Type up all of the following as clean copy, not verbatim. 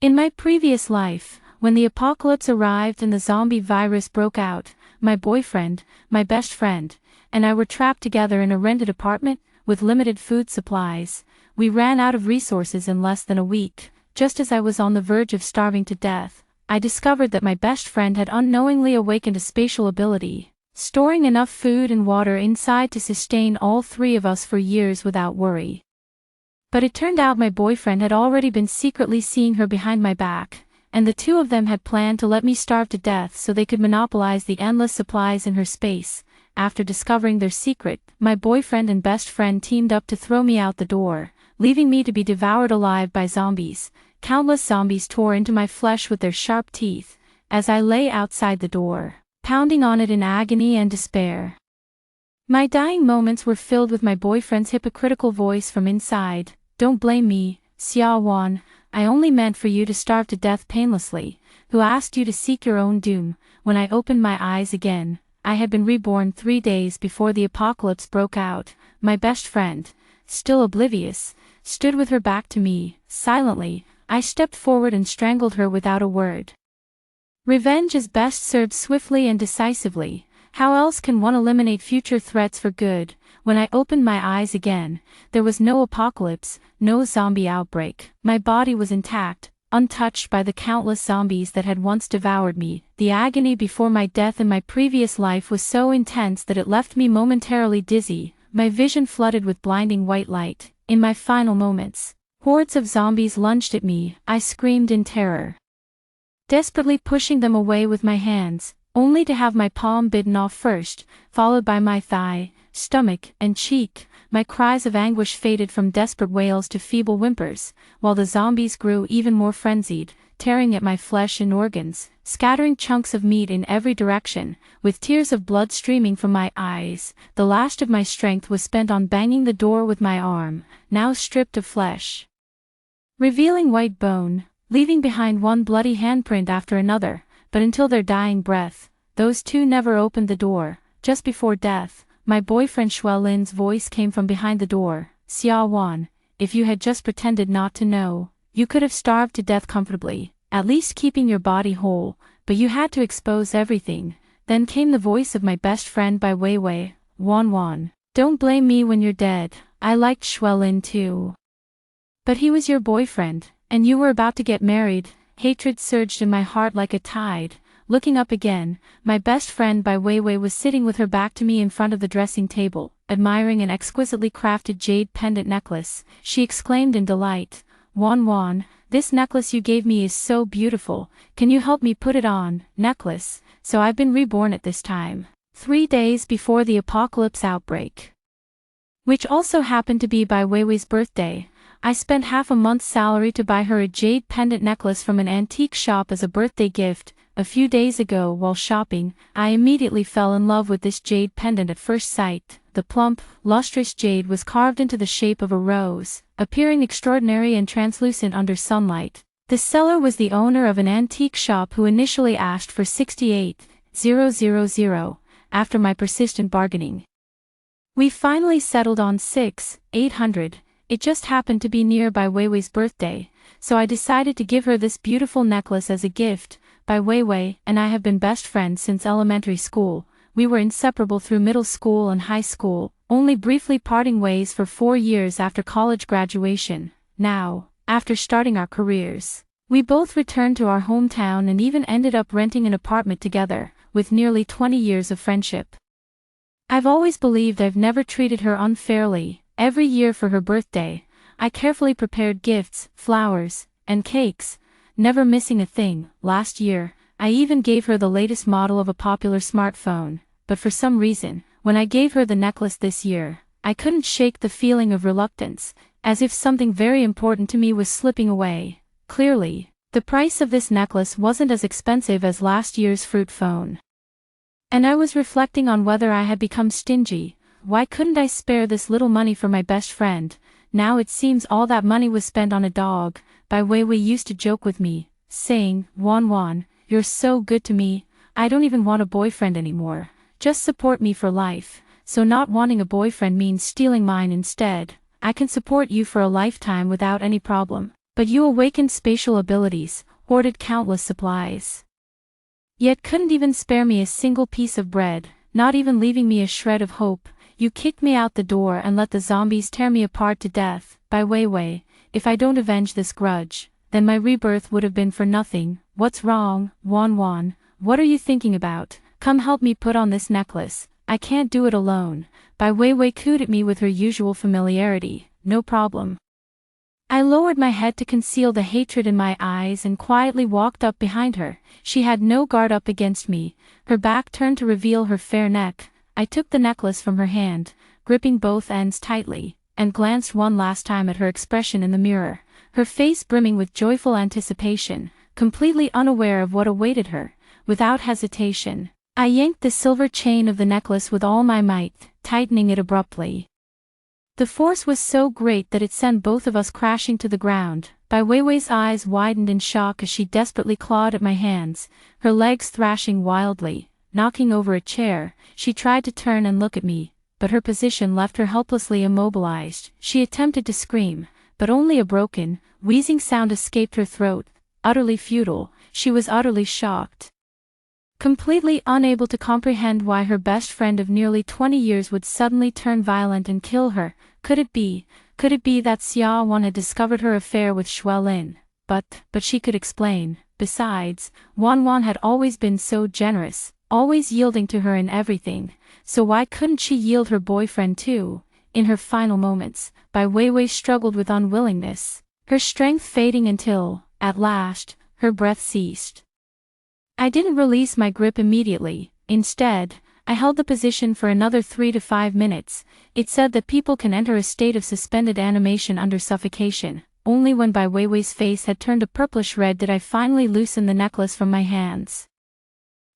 In my previous life, when the apocalypse arrived and the zombie virus broke out, my boyfriend, my best friend, and I were trapped together in a rented apartment, with limited food supplies. We ran out of resources in less than a week. Just as I was on the verge of starving to death, I discovered that my best friend had unknowingly awakened a spatial ability, storing enough food and water inside to sustain all three of us for years without worry. But it turned out my boyfriend had already been secretly seeing her behind my back, and the two of them had planned to let me starve to death so they could monopolize the endless supplies in her space. After discovering their secret, my boyfriend and best friend teamed up to throw me out the door, leaving me to be devoured alive by zombies. Countless zombies tore into my flesh with their sharp teeth, as I lay outside the door, pounding on it in agony and despair. My dying moments were filled with my boyfriend's hypocritical voice from inside. "Don't blame me, Xia Wan, I only meant for you to starve to death painlessly. Who asked you to seek your own doom?" When I opened my eyes again, I had been reborn 3 days before the apocalypse broke out. My best friend, still oblivious, stood with her back to me. Silently, I stepped forward and strangled her without a word. Revenge is best served swiftly and decisively. How else can one eliminate future threats for good? When I opened my eyes again, there was no apocalypse, no zombie outbreak. My body was intact, untouched by the countless zombies that had once devoured me. The agony before my death in my previous life was so intense that it left me momentarily dizzy, my vision flooded with blinding white light. In my final moments, hordes of zombies lunged at me. I screamed in terror, desperately pushing them away with my hands, only to have my palm bitten off first, followed by my thigh, stomach, and cheek. My cries of anguish faded from desperate wails to feeble whimpers, while the zombies grew even more frenzied, tearing at my flesh and organs, scattering chunks of meat in every direction. With tears of blood streaming from my eyes, the last of my strength was spent on banging the door with my arm, now stripped of flesh, revealing white bone, leaving behind one bloody handprint after another. But until their dying breath, those two never opened the door. Just before death, my boyfriend Shuai Lin's voice came from behind the door. "Xia Wan, if you had just pretended not to know, you could have starved to death comfortably, at least keeping your body whole, but you had to expose everything." Then came the voice of my best friend Bai Weiwei. "Wan Wan, don't blame me when you're dead. I liked Shuai Lin too. But he was your boyfriend, and you were about to get married." Hatred surged in my heart like a tide. Looking up again, my best friend Bai Weiwei was sitting with her back to me in front of the dressing table, admiring an exquisitely crafted jade pendant necklace. She exclaimed in delight, "Wan Wan, this necklace you gave me is so beautiful. Can you help me put it on?" Necklace. So I've been reborn at this time, 3 days before the apocalypse outbreak, which also happened to be Bai Weiwei's birthday. I spent half a month's salary to buy her a jade pendant necklace from an antique shop as a birthday gift. A few days ago, while shopping, I immediately fell in love with this jade pendant at first sight. The plump, lustrous jade was carved into the shape of a rose, appearing extraordinary and translucent under sunlight. The seller was the owner of an antique shop who initially asked for 68,000. After my persistent bargaining, we finally settled on 6,800. It just happened to be near Bai Weiwei's birthday, so I decided to give her this beautiful necklace as a gift. Bai Weiwei and I have been best friends since elementary school. We were inseparable through middle school and high school, only briefly parting ways for 4 years after college graduation. Now, after starting our careers, we both returned to our hometown and even ended up renting an apartment together, with nearly 20 years of friendship. I've always believed I've never treated her unfairly. Every year for her birthday, I carefully prepared gifts, flowers, and cakes, never missing a thing. Last year, I even gave her the latest model of a popular smartphone, but for some reason, when I gave her the necklace this year, I couldn't shake the feeling of reluctance, as if something very important to me was slipping away. Clearly, the price of this necklace wasn't as expensive as last year's fruit phone. And I was reflecting on whether I had become stingy. Why couldn't I spare this little money for my best friend? Now it seems all that money was spent on a dog. Bai Weiwei used to joke with me, saying, "Wan Wan, you're so good to me, I don't even want a boyfriend anymore. Just support me for life." So not wanting a boyfriend means stealing mine instead. I can support you for a lifetime without any problem. But you awakened spatial abilities, hoarded countless supplies. Yet couldn't even spare me a single piece of bread, not even leaving me a shred of hope. You kicked me out the door and let the zombies tear me apart to death. Bai Weiwei, if I don't avenge this grudge, then my rebirth would have been for nothing. What's wrong, Wan Wan? What are you thinking about? Come help me put on this necklace. I can't do it alone. Bai Weiwei cooed at me with her usual familiarity. No problem. I lowered my head to conceal the hatred in my eyes and quietly walked up behind her. She had no guard up against me, her back turned to reveal her fair neck. I took the necklace from her hand, gripping both ends tightly, and glanced one last time at her expression in the mirror, her face brimming with joyful anticipation, completely unaware of what awaited her. Without hesitation, I yanked the silver chain of the necklace with all my might, tightening it abruptly. The force was so great that it sent both of us crashing to the ground. Bai Weiwei's eyes widened in shock as she desperately clawed at my hands, her legs thrashing wildly. Knocking over a chair, she tried to turn and look at me, but her position left her helplessly immobilized. She attempted to scream, but only a broken, wheezing sound escaped her throat. Utterly futile, she was utterly shocked. Completely unable to comprehend why her best friend of nearly 20 years would suddenly turn violent and kill her. Could it be that Xia Wan had discovered her affair with Shui Lin? But she could explain. Besides, Wan Wan had always been so generous, always yielding to her in everything, so why couldn't she yield her boyfriend too? In her final moments, Bai Weiwei struggled with unwillingness, her strength fading until, at last, her breath ceased. I didn't release my grip immediately. Instead, I held the position for another 3 to 5 minutes. It said that people can enter a state of suspended animation under suffocation. Only when Bai Weiwei's face had turned a purplish red did I finally loosen the necklace from my hands.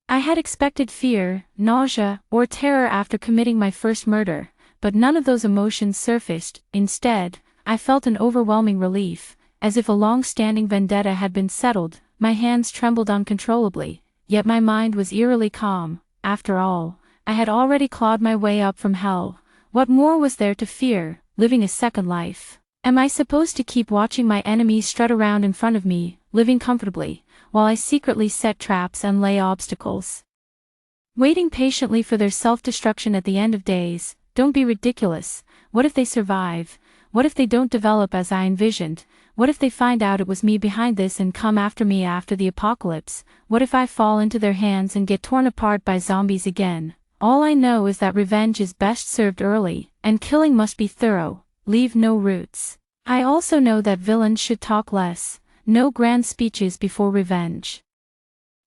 I had expected fear, nausea, or terror after committing my first murder, but none of those emotions surfaced. Instead, I felt an overwhelming relief, as if a long-standing vendetta had been settled. My hands trembled uncontrollably, yet my mind was eerily calm. After all, I had already clawed my way up from hell. What more was there to fear, living a second life? Am I supposed to keep watching my enemies strut around in front of me, living comfortably, while I secretly set traps and lay obstacles? Waiting patiently for their self-destruction at the end of days? Don't be ridiculous. What if they survive? What if they don't develop as I envisioned? What if they find out it was me behind this and come after me after the apocalypse? What if I fall into their hands and get torn apart by zombies again? All I know is that revenge is best served early, and killing must be thorough, leave no roots. I also know that villains should talk less, no grand speeches before revenge.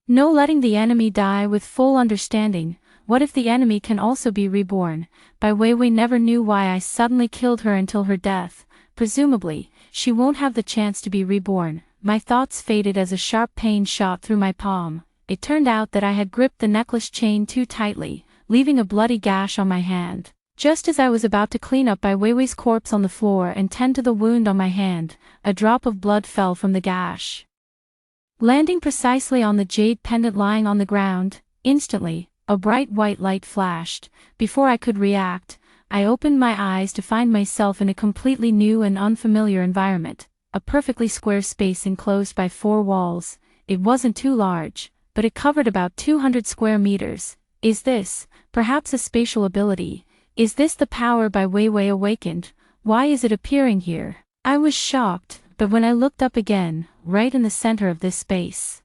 No letting the enemy die with full understanding. What if the enemy can also be reborn? Bai Weiwei never knew why I suddenly killed her until her death. Presumably, she won't have the chance to be reborn. My thoughts faded as a sharp pain shot through my palm. It turned out that I had gripped the necklace chain too tightly, leaving a bloody gash on my hand. Just as I was about to clean up Bai Weiwei's corpse on the floor and tend to the wound on my hand, a drop of blood fell from the gash, landing precisely on the jade pendant lying on the ground. Instantly, a bright white light flashed. Before I could react, I opened my eyes to find myself in a completely new and unfamiliar environment, a perfectly square space enclosed by 4 walls. It wasn't too large, but it covered about 200 square meters. Is this, perhaps a spatial ability? Is this the power Bai Weiwei awakened? Why is it appearing here? I was shocked, but when I looked up again, right in the center of this space,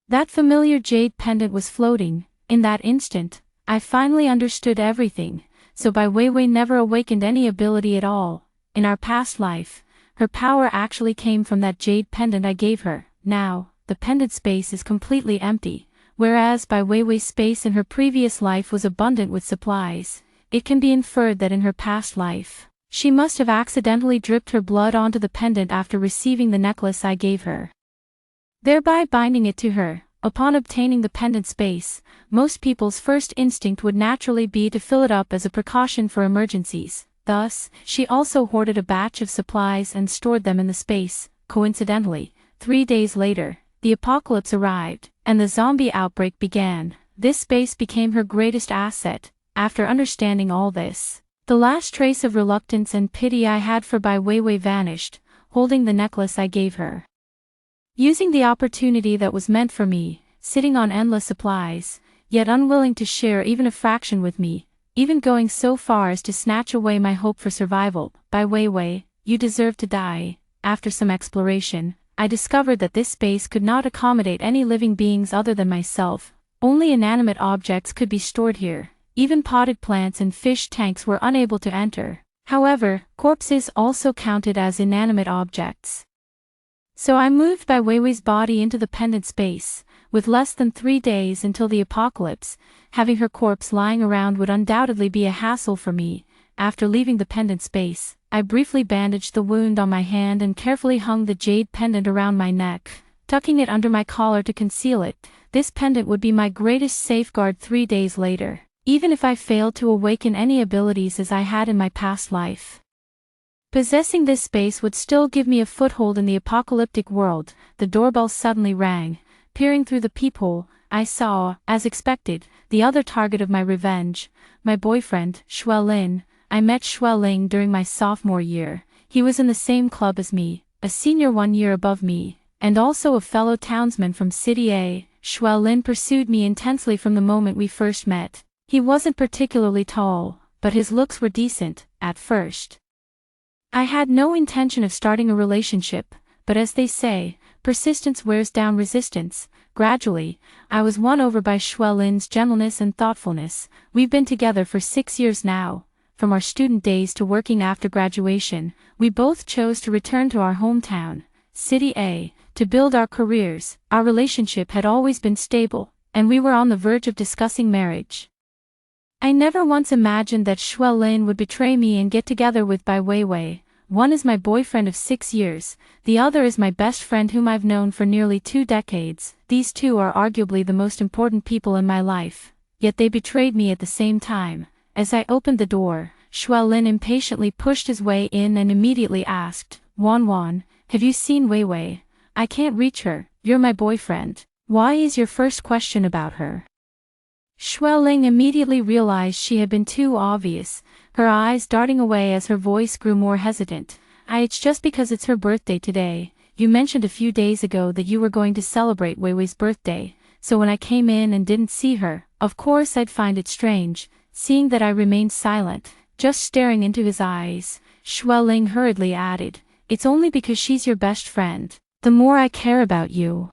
that familiar jade pendant was floating. In that instant, I finally understood everything. So Bai Weiwei never awakened any ability at all. In our past life, her power actually came from that jade pendant I gave her. Now, the pendant space is completely empty, whereas Bai Weiwei's space in her previous life was abundant with supplies. It can be inferred that in her past life, she must have accidentally dripped her blood onto the pendant after receiving the necklace I gave her, thereby binding it to her. Upon obtaining the pendant space, most people's first instinct would naturally be to fill it up as a precaution for emergencies. Thus, she also hoarded a batch of supplies and stored them in the space. Coincidentally, 3 days later, the apocalypse arrived, and the zombie outbreak began. This space became her greatest asset. After understanding all this, the last trace of reluctance and pity I had for Bai Weiwei vanished. holding the necklace I gave her. Using the opportunity that was meant for me, sitting on endless supplies, yet unwilling to share even a fraction with me, even going so far as to snatch away my hope for survival. By Weiwei, you deserve to die. After some exploration, I discovered that this space could not accommodate any living beings other than myself. Only inanimate objects could be stored here. Even potted plants and fish tanks were unable to enter. However, corpses also counted as inanimate objects. So I moved Bai Weiwei's body into the pendant space. With less than 3 days until the apocalypse, having her corpse lying around would undoubtedly be a hassle for me. After leaving the pendant space, I briefly bandaged the wound on my hand and carefully hung the jade pendant around my neck, tucking it under my collar to conceal it. This pendant would be my greatest safeguard 3 days later, even if I failed to awaken any abilities as I had in my past life. Possessing this space would still give me a foothold in the apocalyptic world. The doorbell suddenly rang. Peering through the peephole, I saw, as expected, the other target of my revenge, my boyfriend, Xuelin. I met Xueling during my sophomore year. He was in the same club as me, a senior 1 year above me, and also a fellow townsman from City A. Xuelin pursued me intensely from the moment we first met. He wasn't particularly tall, but his looks were decent, at first. I had no intention of starting a relationship, but as they say, persistence wears down resistance. Gradually, I was won over by Xuelin's gentleness and thoughtfulness. We've been together for 6 years now. From our student days to working after graduation, we both chose to return to our hometown, City A, to build our careers. Our relationship had always been stable, and we were on the verge of discussing marriage. I never once imagined that Xuelin would betray me and get together with Bai Weiwei. One is my boyfriend of 6 years, the other is my best friend whom I've known for nearly 2 decades. These two are arguably the most important people in my life, yet they betrayed me at the same time. As I opened the door, Xuelin impatiently pushed his way in and immediately asked, "Wan, have you seen Weiwei? I can't reach her. You're my boyfriend. Why is your first question about her?" Xueling immediately realized she had been too obvious, her eyes darting away as her voice grew more hesitant. It's just because it's her birthday today. You mentioned a few days ago that you were going to celebrate Weiwei's birthday, so when I came in and didn't see her, of course I'd find it strange." Seeing that I remained silent, just staring into his eyes, Xueling hurriedly added, "It's only because she's your best friend. The more I care about you,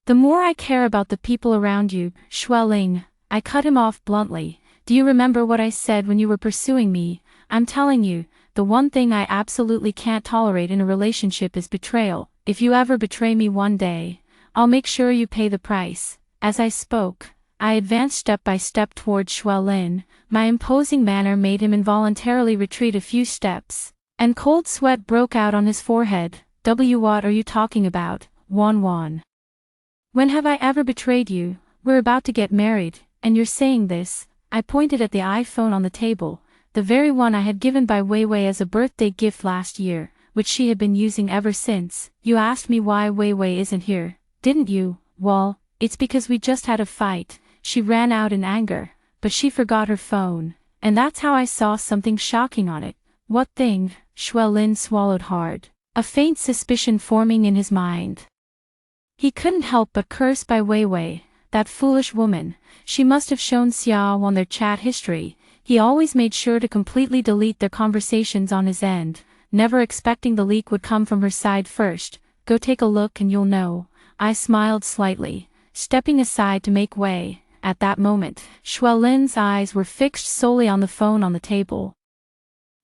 the more I care about the people around you." "Xueling," I cut him off bluntly, "do you remember what I said when you were pursuing me? I'm telling you, the one thing I absolutely can't tolerate in a relationship is betrayal. If you ever betray me one day, I'll make sure you pay the price." As I spoke, I advanced step by step towards Xuelin. My imposing manner made him involuntarily retreat a few steps, and cold sweat broke out on his forehead. What are you talking about, Wan? When have I ever betrayed you? We're about to get married, and you're saying this? I pointed at the iPhone on the table, the very one I had given Bai Weiwei as a birthday gift last year, which she had been using ever since. "You asked me why Weiwei isn't here, didn't you? Well, it's because we just had a fight." She ran out in anger, but she forgot her phone, and that's how I saw something shocking on it. "What thing?" Xuelin swallowed hard, a faint suspicion forming in his mind. He couldn't help but curse Bai Weiwei, that foolish woman. She must have shown Xiao their chat history. He always made sure to completely delete their conversations on his end, never expecting the leak would come from her side first. "Go take a look and you'll know." I smiled slightly, stepping aside to make way. At that moment, Xuelin's eyes were fixed solely on the phone on the table.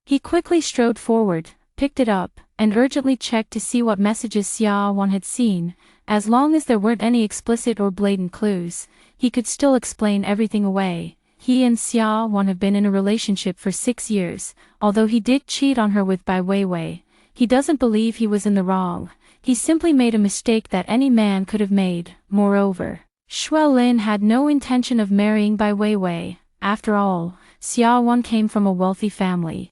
He quickly strode forward, picked it up, and urgently checked to see what messages Xiao had seen. As long as there weren't any explicit or blatant clues, he could still explain everything away. He and Xiao have been in a relationship for 6 years, although he did cheat on her with Bai Weiwei. He doesn't believe he was in the wrong. He simply made a mistake that any man could have made. Moreover, Xuelin had no intention of marrying Bai Weiwei. After all, Xiao came from a wealthy family,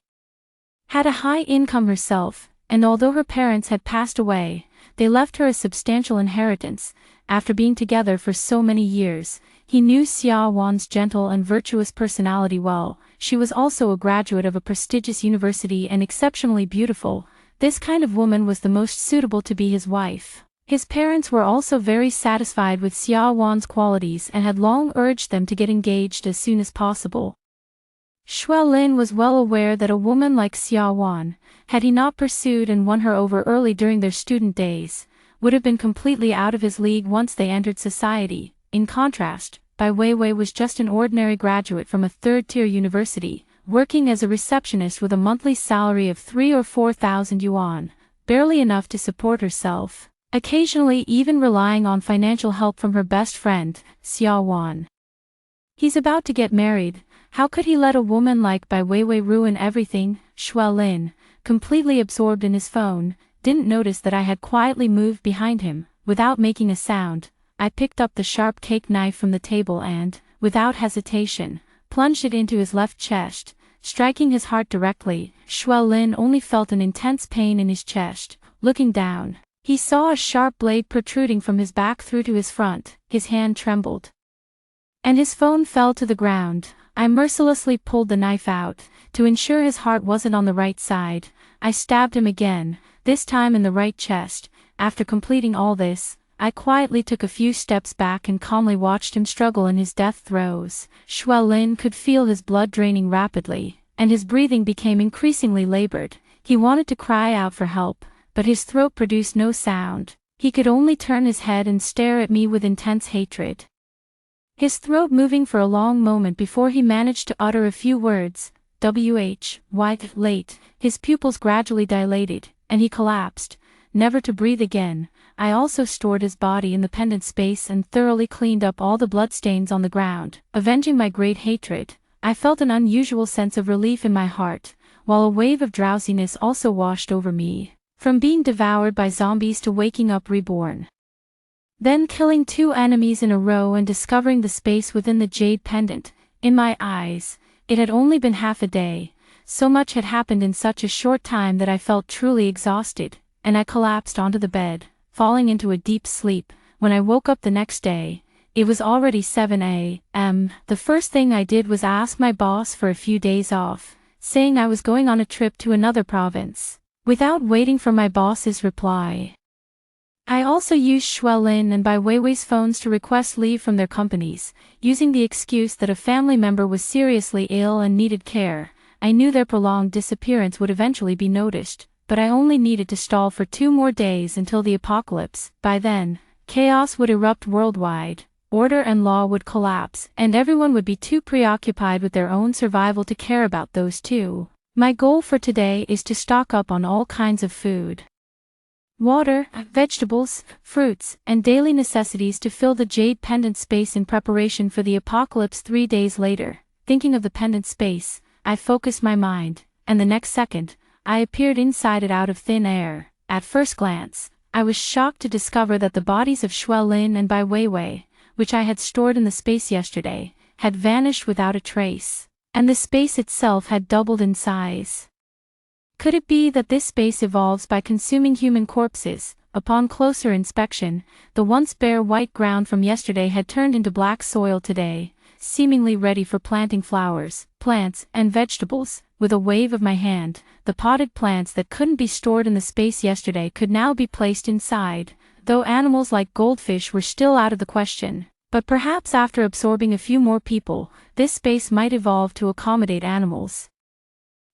had a high income herself, and although her parents had passed away, they left her a substantial inheritance. After being together for so many years, he knew Xiao's gentle and virtuous personality well. She was also a graduate of a prestigious university and exceptionally beautiful. This kind of woman was the most suitable to be his wife. His parents were also very satisfied with Xia Wan's qualities and had long urged them to get engaged as soon as possible. Xue Lin was well aware that a woman like Xia Wan, had he not pursued and won her over early during their student days, would have been completely out of his league once they entered society. In contrast, Bai Weiwei was just an ordinary graduate from a third-tier university, working as a receptionist with a monthly salary of 3,000 or 4,000 yuan, barely enough to support herself, occasionally even relying on financial help from her best friend, Xia Wan. He's about to get married, how could he let a woman like Bai Weiwei ruin everything? Xue Lin, completely absorbed in his phone, didn't notice that I had quietly moved behind him. Without making a sound, I picked up the sharp cake knife from the table and, without hesitation, plunged it into his left chest, striking his heart directly. Xue Lin only felt an intense pain in his chest. Looking down, he saw a sharp blade protruding from his back through to his front. His hand trembled, and his phone fell to the ground. I mercilessly pulled the knife out. To ensure his heart wasn't on the right side, I stabbed him again, this time in the right chest. After completing all this, I quietly took a few steps back and calmly watched him struggle in his death throes. Xue Lin could feel his blood draining rapidly, and his breathing became increasingly labored. He wanted to cry out for help, but his throat produced no sound. He could only turn his head and stare at me with intense hatred, his throat moving for a long moment before he managed to utter a few words. Late. His pupils gradually dilated, and he collapsed, never to breathe again. I also stored his body in the pendant space and thoroughly cleaned up all the bloodstains on the ground. Avenging my great hatred, I felt an unusual sense of relief in my heart, while a wave of drowsiness also washed over me, from being devoured by zombies to waking up reborn. Then killing 2 enemies in a row and discovering the space within the Jade pendant. In my eyes, it had only been half a day. So much had happened in such a short time that I felt truly exhausted, and I collapsed onto the bed, falling into a deep sleep. When I woke up the next day, it was already 7 a.m. The first thing I did was ask my boss for a few days off, saying I was going on a trip to another province. Without waiting for my boss's reply, I also used Xue Lin and Bai Weiwei's phones to request leave from their companies, using the excuse that a family member was seriously ill and needed care. I knew their prolonged disappearance would eventually be noticed, but I only needed to stall for 2 more days until the apocalypse. By then, chaos would erupt worldwide, order and law would collapse, and everyone would be too preoccupied with their own survival to care about those two. My goal for today is to stock up on all kinds of food, water, vegetables, fruits, and daily necessities to fill the Jade pendant space in preparation for the apocalypse. 3 days later, thinking of the pendant space, I focused my mind, and the next second, I appeared inside it out of thin air. At first glance, I was shocked to discover that the bodies of Xue Lin and Bai Weiwei, which I had stored in the space yesterday, had vanished without a trace, and the space itself had doubled in size. Could it be that this space evolves by consuming human corpses? Upon closer inspection, the once bare white ground from yesterday had turned into black soil today, seemingly ready for planting flowers, plants, and vegetables. With a wave of my hand, the potted plants that couldn't be stored in the space yesterday could now be placed inside, though animals like goldfish were still out of the question. But perhaps after absorbing a few more people, this space might evolve to accommodate animals.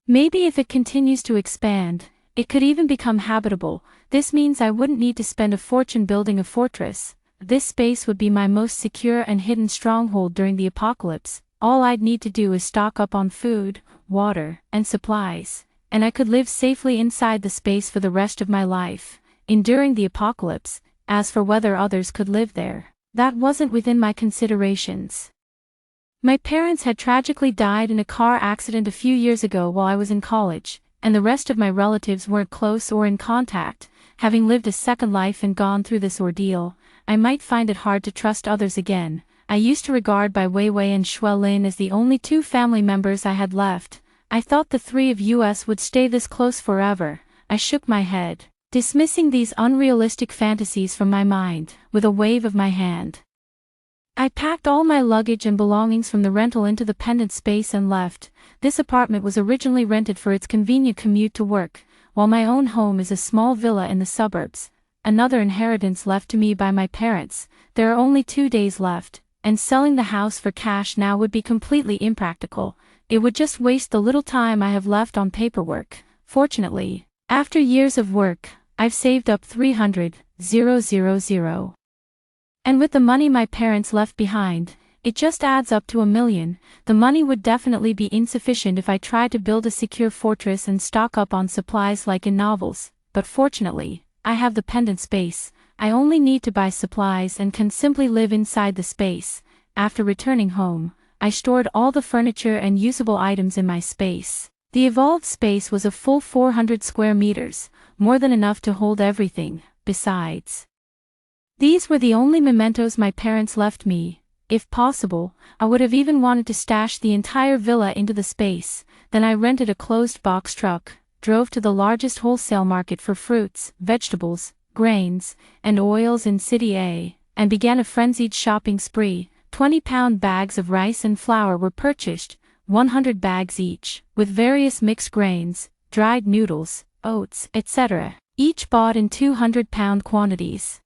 Maybe if it continues to expand, it could even become habitable. This means I wouldn't need to spend a fortune building a fortress. This space would be my most secure and hidden stronghold during the apocalypse. All I'd need to do is stock up on food, water, and supplies, and I could live safely inside the space for the rest of my life, enduring the apocalypse. As for whether others could live there, that wasn't within my considerations. My parents had tragically died in a car accident a few years ago while I was in college, and the rest of my relatives weren't close or in contact. Having lived a second life and gone through this ordeal, I might find it hard to trust others again. I used to regard Bai Weiwei and Xue Lin as the only 2 family members I had left. I thought the 3 of us would stay this close forever. I shook my head, dismissing these unrealistic fantasies from my mind. With a wave of my hand, I packed all my luggage and belongings from the rental into the pendant space and left. This apartment was originally rented for its convenient commute to work, while my own home is a small villa in the suburbs, another inheritance left to me by my parents. There are only 2 days left, and selling the house for cash now would be completely impractical. It would just waste the little time I have left on paperwork. Fortunately, after years of work, I've saved up 300,000. And with the money my parents left behind, it just adds up to $1 million. The money would definitely be insufficient if I tried to build a secure fortress and stock up on supplies like in novels, but fortunately, I have the pendant space. I only need to buy supplies and can simply live inside the space. After returning home, I stored all the furniture and usable items in my space. The evolved space was a full 400 square meters, more than enough to hold everything. Besides, these were the only mementos my parents left me. If possible, I would have even wanted to stash the entire villa into the space. Then I rented a closed box truck, drove to the largest wholesale market for fruits, vegetables, grains, and oils in City A, and began a frenzied shopping spree. 20-pound bags of rice and flour were purchased, 100 bags each, with various mixed grains, dried noodles, oats, etc., each bought in 200-pound quantities.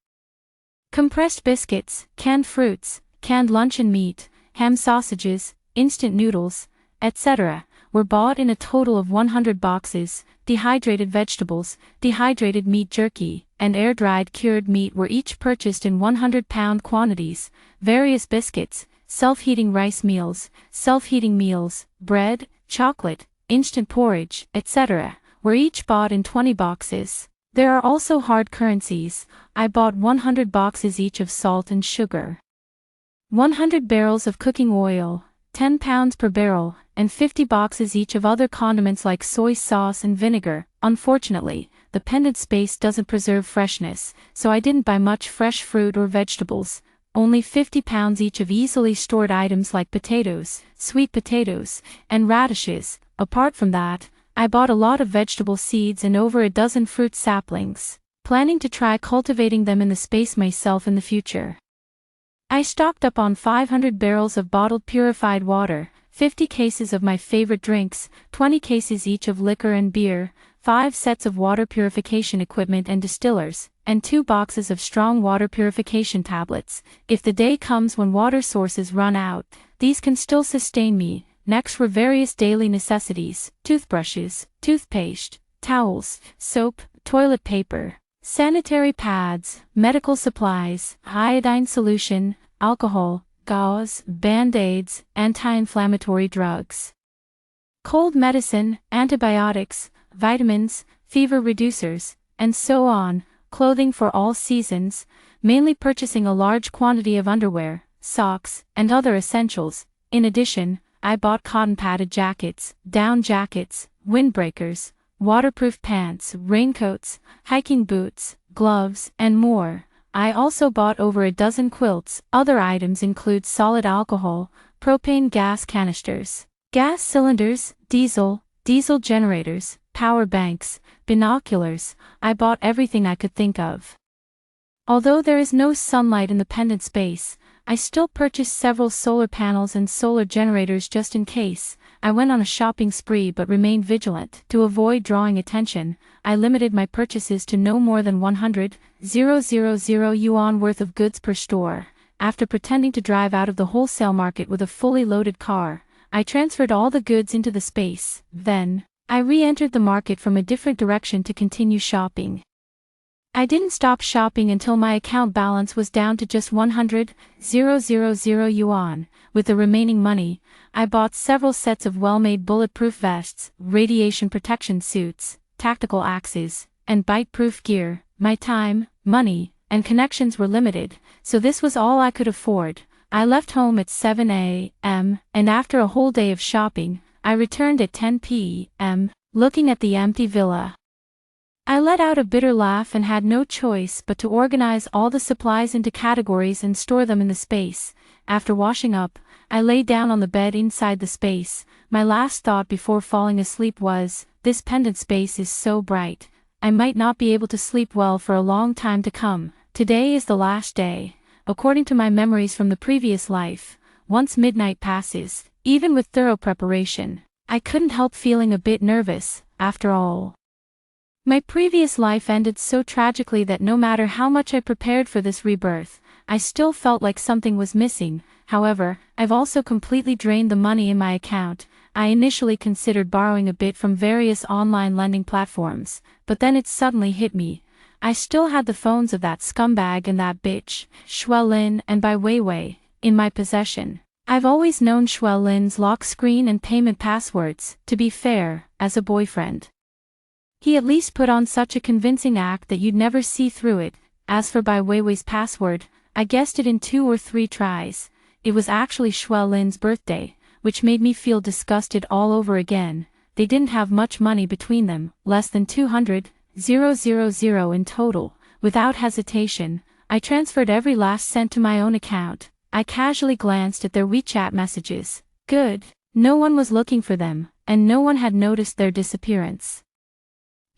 Compressed biscuits, canned fruits, canned luncheon meat, ham sausages, instant noodles, etc., were bought in a total of 100 boxes. Dehydrated vegetables, dehydrated meat jerky, and air-dried cured meat were each purchased in 100-pound quantities. Various biscuits, self-heating rice meals, self-heating meals, bread, chocolate, instant porridge, etc., were each bought in 20 boxes. There are also hard currencies. I bought 100 boxes each of salt and sugar, 100 barrels of cooking oil, 10 pounds per barrel, and 50 boxes each of other condiments like soy sauce and vinegar. Unfortunately, the pendant space doesn't preserve freshness, so I didn't buy much fresh fruit or vegetables. Only 50 pounds each of easily stored items like potatoes, sweet potatoes, and radishes. Apart from that, I bought a lot of vegetable seeds and over a dozen fruit saplings, planning to try cultivating them in the space myself in the future. I stocked up on 500 barrels of bottled purified water, 50 cases of my favorite drinks, 20 cases each of liquor and beer, 5 sets of water purification equipment and distillers, and 2 boxes of strong water purification tablets. If the day comes when water sources run out, these can still sustain me. Next were various daily necessities: toothbrushes, toothpaste, towels, soap, toilet paper, sanitary pads, medical supplies, iodine solution, alcohol, gauze, band-aids, anti-inflammatory drugs, cold medicine, antibiotics, vitamins, fever reducers, and so on, clothing for all seasons, mainly purchasing a large quantity of underwear, socks, and other essentials. In addition, I bought cotton padded jackets, down jackets, windbreakers, waterproof pants, raincoats, hiking boots, gloves, and more. I also bought over a dozen quilts. Other items include solid alcohol, propane gas canisters, gas cylinders, diesel generators, power banks, binoculars. I bought everything I could think of. Although there is no sunlight in the pendant space, I still purchased several solar panels and solar generators just in case. I went on a shopping spree but remained vigilant. To avoid drawing attention, I limited my purchases to no more than 100,000 yuan worth of goods per store. After pretending to drive out of the wholesale market with a fully loaded car, I transferred all the goods into the space. Then, I re-entered the market from a different direction to continue shopping. I didn't stop shopping until my account balance was down to just 100,000 yuan. With the remaining money, I bought several sets of well-made bulletproof vests, radiation protection suits, tactical axes, and bite-proof gear. My time, money, and connections were limited, so this was all I could afford. I left home at 7 a.m., and after a whole day of shopping, I returned at 10 p.m., looking at the empty villa. I let out a bitter laugh and had no choice but to organize all the supplies into categories and store them in the space. After washing up, I lay down on the bed inside the space. My last thought before falling asleep was, this pendant space is so bright, I might not be able to sleep well for a long time to come. Today is the last day. According to my memories from the previous life, once midnight passes, even with thorough preparation, I couldn't help feeling a bit nervous. After all, My previous life ended so tragically that no matter how much I prepared for this rebirth, I still felt like something was missing. However, I've also completely drained the money in my account. I initially considered borrowing a bit from various online lending platforms, but then it suddenly hit me. I still had the phones of that scumbag and that bitch, Shuelin and Bai Weiwei, in my possession. I've always known Shuelin's lock screen and payment passwords, to be fair, as a boyfriend. He at least put on such a convincing act that you'd never see through it. As for Bai Weiwei's password, I guessed it in 2 or 3 tries. It was actually Shuelin's birthday, which made me feel disgusted all over again. They didn't have much money between them, less than 200,000 in total. Without hesitation, I transferred every last cent to my own account. I casually glanced at their WeChat messages. Good. No one was looking for them, and no one had noticed their disappearance.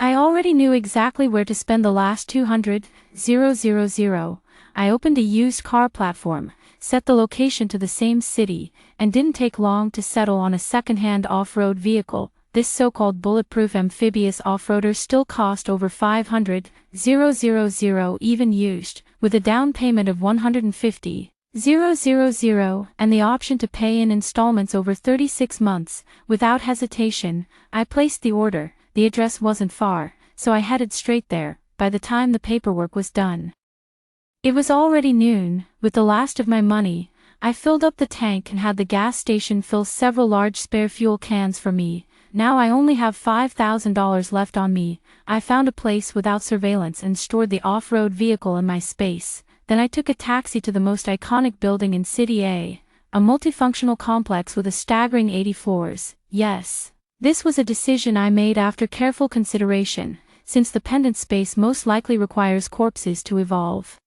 I already knew exactly where to spend the last 200,000. I opened a used car platform, set the location to the same city, and didn't take long to settle on a second-hand off-road vehicle. This so-called bulletproof amphibious off-roader still cost over 500,000 even used, with a down payment of 150,000 and the option to pay in installments over 36 months. Without hesitation, I placed the order. The address wasn't far, so I headed straight there. By the time the paperwork was done, it was already noon. With the last of my money, I filled up the tank and had the gas station fill several large spare fuel cans for me. Now I only have $5,000 left on me. I found a place without surveillance and stored the off-road vehicle in my space. Then I took a taxi to the most iconic building in City A multifunctional complex with a staggering 80 floors. Yes. This was a decision I made after careful consideration, since the pendant space most likely requires corpses to evolve.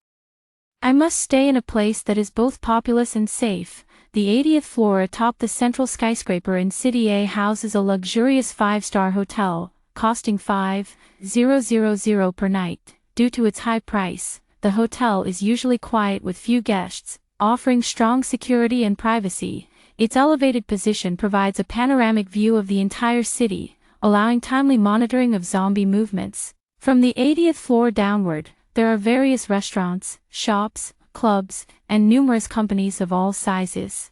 I must stay in a place that is both populous and safe. The 80th floor atop the central skyscraper in City A houses a luxurious 5-star hotel, costing $5,000 per night. Due to its high price, the hotel is usually quiet with few guests, offering strong security and privacy. Its elevated position provides a panoramic view of the entire city, allowing timely monitoring of zombie movements. From the 80th floor downward, there are various restaurants, shops, clubs, and numerous companies of all sizes.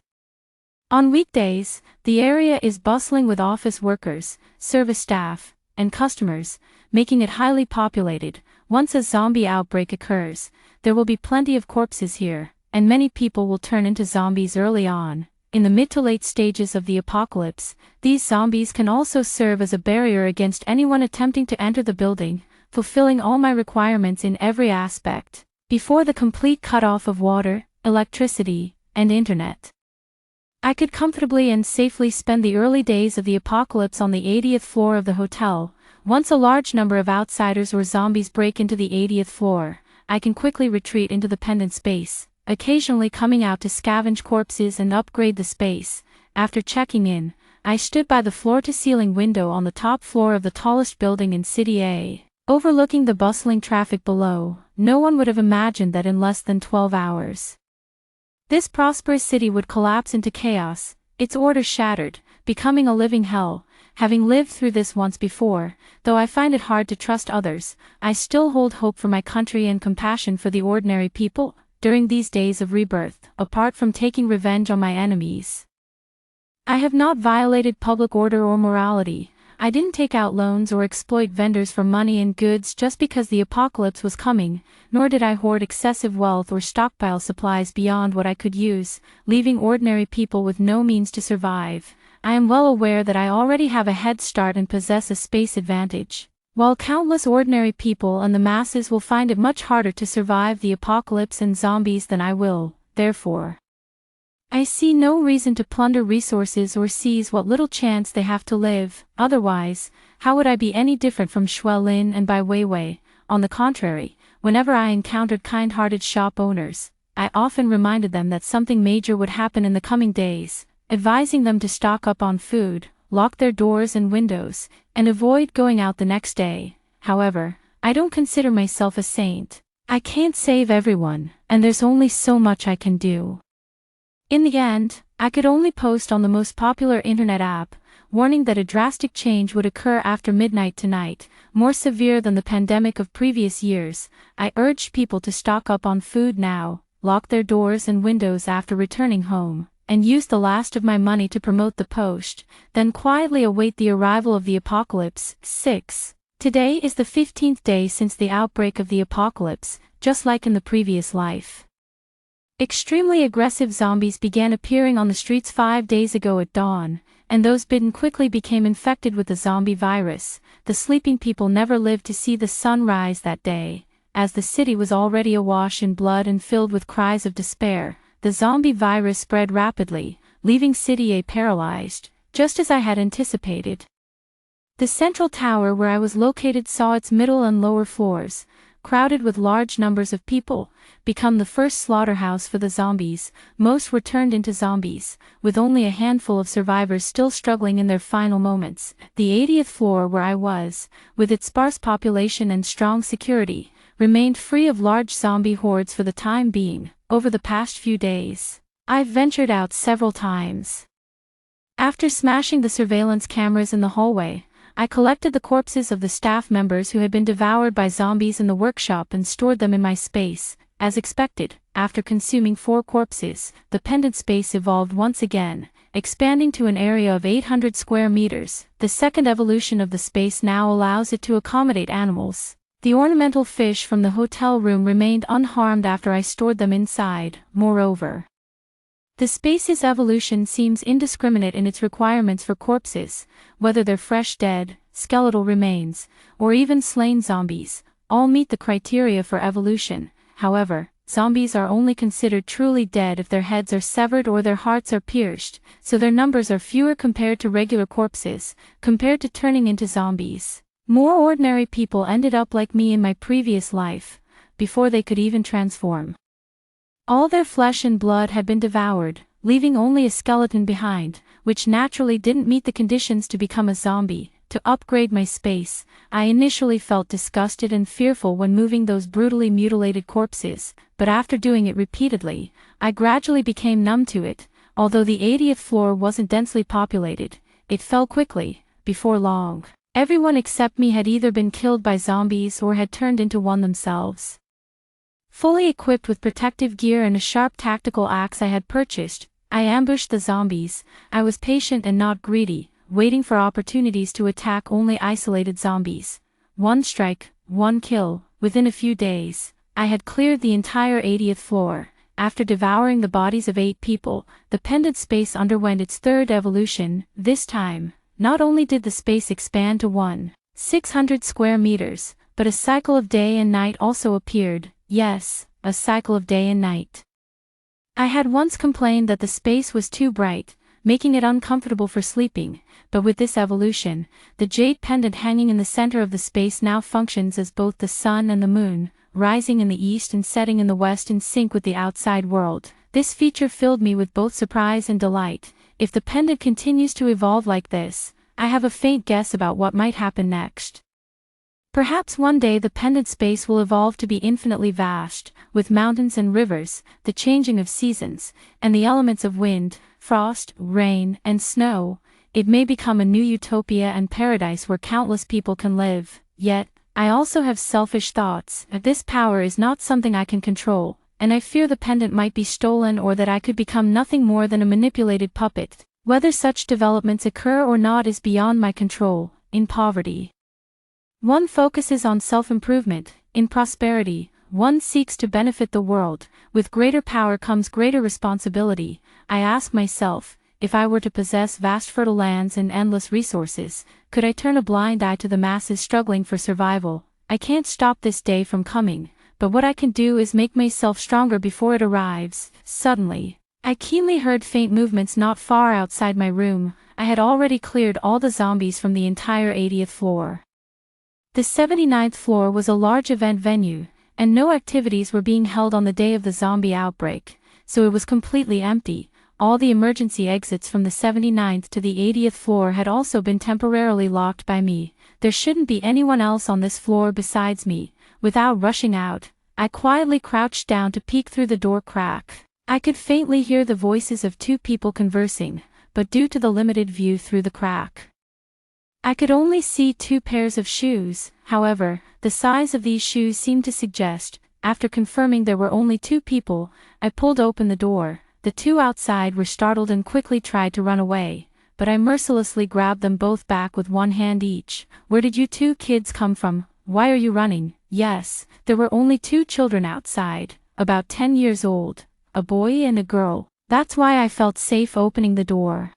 On weekdays, the area is bustling with office workers, service staff, and customers, making it highly populated. Once a zombie outbreak occurs, there will be plenty of corpses here, and many people will turn into zombies early on. In the mid to late stages of the apocalypse, these zombies can also serve as a barrier against anyone attempting to enter the building, fulfilling all my requirements in every aspect, before the complete cutoff of water, electricity, and internet. I could comfortably and safely spend the early days of the apocalypse on the 80th floor of the hotel. Once a large number of outsiders or zombies break into the 80th floor, I can quickly retreat into the pendant space, occasionally coming out to scavenge corpses and upgrade the space. After checking in, I stood by the floor-to-ceiling window on the top floor of the tallest building in City A, overlooking the bustling traffic below. No one would have imagined that in less than 12 hours, this prosperous city would collapse into chaos, its order shattered, becoming a living hell. Having lived through this once before, though I find it hard to trust others, I still hold hope for my country and compassion for the ordinary people. During these days of rebirth, apart from taking revenge on my enemies, I have not violated public order or morality. I didn't take out loans or exploit vendors for money and goods just because the apocalypse was coming, nor did I hoard excessive wealth or stockpile supplies beyond what I could use, leaving ordinary people with no means to survive. I am well aware that I already have a head start and possess a space advantage, while countless ordinary people and the masses will find it much harder to survive the apocalypse and zombies than I will. Therefore, I see no reason to plunder resources or seize what little chance they have to live. Otherwise, how would I be any different from Shuelin and Bai Weiwei? On the contrary, whenever I encountered kind-hearted shop owners, I often reminded them that something major would happen in the coming days, advising them to stock up on food, lock their doors and windows, and avoid going out the next day. However, I don't consider myself a saint. I can't save everyone, and there's only so much I can do. In the end, I could only post on the most popular internet app, warning that a drastic change would occur after midnight tonight, more severe than the pandemic of previous years. I urged people to stock up on food now, lock their doors and windows after returning home, and use the last of my money to promote the post, then quietly await the arrival of the apocalypse. 6. Today is the 15th day since the outbreak of the apocalypse, just like in the previous life. Extremely aggressive zombies began appearing on the streets 5 days ago at dawn, and those bitten quickly became infected with the zombie virus. The sleeping people never lived to see the sun rise that day, as the city was already awash in blood and filled with cries of despair. The zombie virus spread rapidly, leaving City A paralyzed, just as I had anticipated. The central tower where I was located saw its middle and lower floors, crowded with large numbers of people, become the first slaughterhouse for the zombies. Most were turned into zombies, with only a handful of survivors still struggling in their final moments. The 80th floor where I was, with its sparse population and strong security, remained free of large zombie hordes for the time being. Over the past few days, I've ventured out several times. After smashing the surveillance cameras in the hallway, I collected the corpses of the staff members who had been devoured by zombies in the workshop and stored them in my space. As expected, after consuming 4 corpses, the pendant space evolved once again, expanding to an area of 800 square meters. The second evolution of the space now allows it to accommodate animals. The ornamental fish from the hotel room remained unharmed after I stored them inside. Moreover, the space's evolution seems indiscriminate in its requirements for corpses, whether they're fresh dead, skeletal remains, or even slain zombies, all meet the criteria for evolution. However, zombies are only considered truly dead if their heads are severed or their hearts are pierced, so their numbers are fewer compared to regular corpses, compared to turning into zombies. More ordinary people ended up like me in my previous life, before they could even transform. All their flesh and blood had been devoured, leaving only a skeleton behind, which naturally didn't meet the conditions to become a zombie. To upgrade my space, I initially felt disgusted and fearful when moving those brutally mutilated corpses, but after doing it repeatedly, I gradually became numb to it. Although the 80th floor wasn't densely populated, it fell quickly. Before long, everyone except me had either been killed by zombies or had turned into one themselves. Fully equipped with protective gear and a sharp tactical axe I had purchased, I ambushed the zombies. I was patient and not greedy, waiting for opportunities to attack only isolated zombies. One strike, one kill. Within a few days, I had cleared the entire 80th floor. After devouring the bodies of 8 people, the pendant space underwent its third evolution. This time, not only did the space expand to 600 square meters, but a cycle of day and night also appeared. Yes, a cycle of day and night. I had once complained that the space was too bright, making it uncomfortable for sleeping, but with this evolution, the jade pendant hanging in the center of the space now functions as both the sun and the moon, rising in the east and setting in the west in sync with the outside world. This feature filled me with both surprise and delight. If the pendant continues to evolve like this, I have a faint guess about what might happen next. Perhaps one day the pendant space will evolve to be infinitely vast, with mountains and rivers, the changing of seasons, and the elements of wind, frost, rain, and snow. It may become a new utopia and paradise where countless people can live. Yet, I also have selfish thoughts. This power is not something I can control, and I fear the pendant might be stolen or that I could become nothing more than a manipulated puppet. Whether such developments occur or not is beyond my control. In poverty, one focuses on self-improvement. In prosperity, one seeks to benefit the world. With greater power comes greater responsibility. I ask myself, if I were to possess vast fertile lands and endless resources, could I turn a blind eye to the masses struggling for survival? I can't stop this day from coming, but what I can do is make myself stronger before it arrives. Suddenly, I keenly heard faint movements not far outside my room. I had already cleared all the zombies from the entire 80th floor. The 79th floor was a large event venue, and no activities were being held on the day of the zombie outbreak, so it was completely empty. All the emergency exits from the 79th to the 80th floor had also been temporarily locked by me. There shouldn't be anyone else on this floor besides me. Without rushing out, I quietly crouched down to peek through the door crack. I could faintly hear the voices of 2 people conversing, but due to the limited view through the crack, I could only see 2 pairs of shoes. However, the size of these shoes seemed to suggest, after confirming there were only 2 people, I pulled open the door. The 2 outside were startled and quickly tried to run away, but I mercilessly grabbed them both back with 1 hand each. "Where did you 2 kids come from? Why are you running?" Yes, there were only 2 children outside, about 10 years old, a boy and a girl. That's why I felt safe opening the door.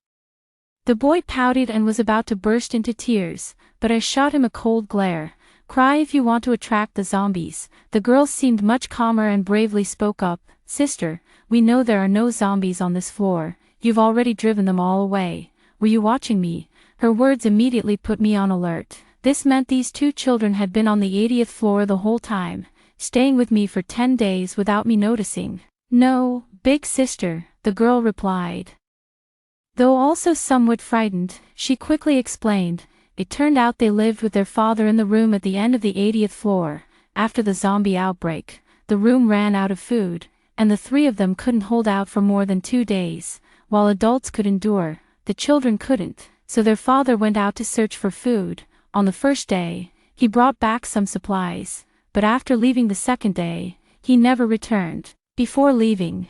The boy pouted and was about to burst into tears, but I shot him a cold glare. "Cry if you want to attract the zombies." The girl seemed much calmer and bravely spoke up. "Sister, we know there are no zombies on this floor. You've already driven them all away. Were you watching me?" Her words immediately put me on alert. This meant these 2 children had been on the 80th floor the whole time, staying with me for 10 days without me noticing. "No, big sister," the girl replied. Though also somewhat frightened, she quickly explained, it turned out they lived with their father in the room at the end of the 80th floor. After the zombie outbreak, the room ran out of food, and the 3 of them couldn't hold out for more than 2 days. While adults could endure, the children couldn't, so their father went out to search for food. On the first day, he brought back some supplies, but after leaving the second day, he never returned. Before leaving,